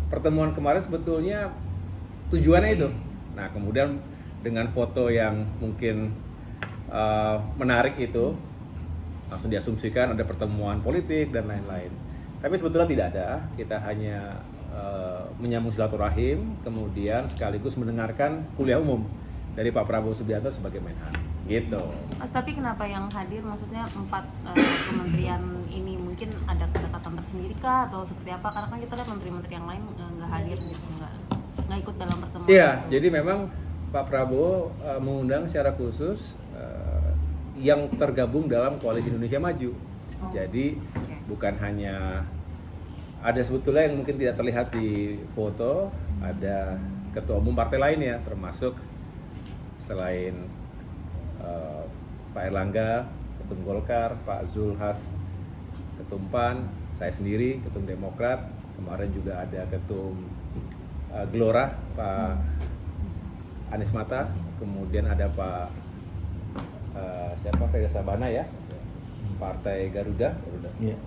pertemuan kemarin sebetulnya tujuannya itu. Nah, kemudian dengan foto yang mungkin menarik itu, langsung diasumsikan ada pertemuan politik dan lain-lain. Tapi sebetulnya tidak ada, kita hanya menyambung silaturahim, kemudian sekaligus mendengarkan kuliah umum dari Pak Prabowo Subianto sebagai Menhan. Gitu. Mas, tapi kenapa yang hadir, maksudnya 4 kementerian ini mungkin ada kedekatan tersendiri kah atau seperti apa? Karena kan kita lihat menteri-menteri yang lain nggak hadir gitu, nggak ikut dalam pertemuan. Iya, jadi memang Pak Prabowo mengundang secara khusus yang tergabung dalam Koalisi Indonesia Maju. Jadi bukan hanya ada sebetulnya yang mungkin tidak terlihat di foto, ada ketua umum partai lainnya, termasuk selain Pak Erlangga, Ketum Golkar, Pak Zulhas, Ketum PAN, saya sendiri, Ketum Demokrat, kemarin juga ada Ketum Gelora, Pak Anies Mata, kemudian ada Pak Feda Sabana ya, Partai Garuda.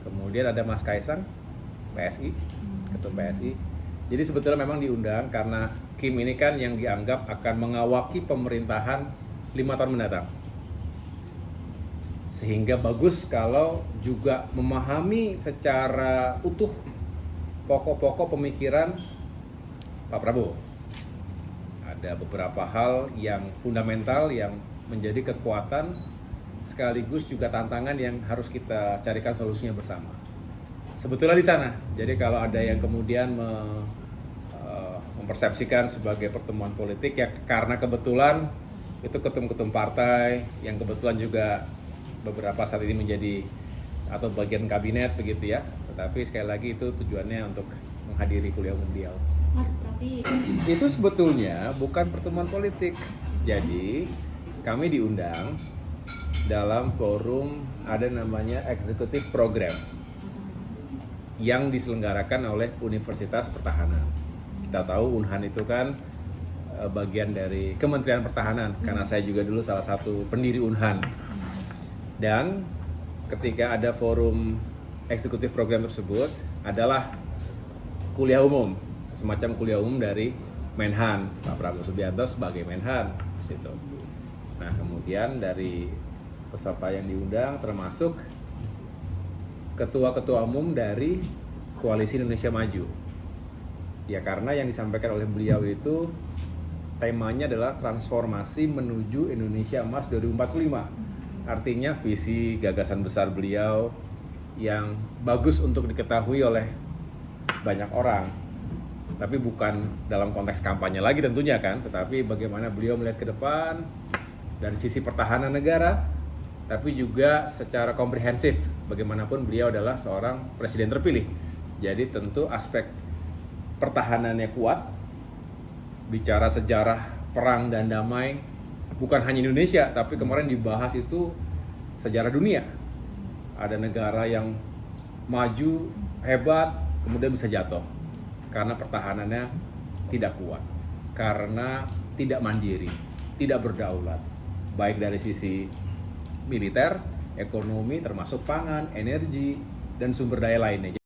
Kemudian ada Mas Kaisang, PSI, Ketum PSI. Jadi sebetulnya memang diundang karena Kim ini kan yang dianggap akan mengawaki pemerintahan 5 tahun mendatang. Sehingga bagus kalau juga memahami secara utuh pokok-pokok pemikiran Pak Prabowo. Ada beberapa hal yang fundamental yang menjadi kekuatan sekaligus juga tantangan yang harus kita carikan solusinya bersama. Sebetulnya di sana. Jadi kalau ada yang kemudian mempersepsikan sebagai pertemuan politik ya karena kebetulan itu ketum-ketum partai yang kebetulan juga beberapa saat ini menjadi atau bagian kabinet begitu ya. Tetapi sekali lagi itu tujuannya untuk menghadiri kuliah umum beliau. Mas, tapi Itu sebetulnya bukan pertemuan politik. Jadi kami diundang dalam forum ada namanya Executive Program yang diselenggarakan oleh Universitas Pertahanan. Kita tahu Unhan itu kan bagian dari Kementerian Pertahanan karena saya juga dulu salah satu pendiri Unhan. Dan ketika ada forum eksekutif program tersebut adalah kuliah umum, semacam kuliah umum dari Menhan, Pak Prabowo Subianto sebagai Menhan di situ. Nah, kemudian dari peserta yang diundang termasuk ketua-ketua umum dari Koalisi Indonesia Maju. Ya karena yang disampaikan oleh beliau itu temanya adalah transformasi menuju Indonesia Emas 2045. Artinya visi gagasan besar beliau yang bagus untuk diketahui oleh banyak orang. Tapi bukan dalam konteks kampanye lagi tentunya kan, tetapi bagaimana beliau melihat ke depan dari sisi pertahanan negara, tapi juga secara komprehensif. Bagaimanapun beliau adalah seorang presiden terpilih. Jadi tentu aspek pertahanannya kuat, bicara sejarah perang dan damai, bukan hanya Indonesia, tapi kemarin dibahas itu sejarah dunia. Ada negara yang maju, hebat, kemudian bisa jatuh. Karena pertahanannya tidak kuat. Karena tidak mandiri, tidak berdaulat. Baik dari sisi militer, ekonomi, termasuk pangan, energi, dan sumber daya lainnya.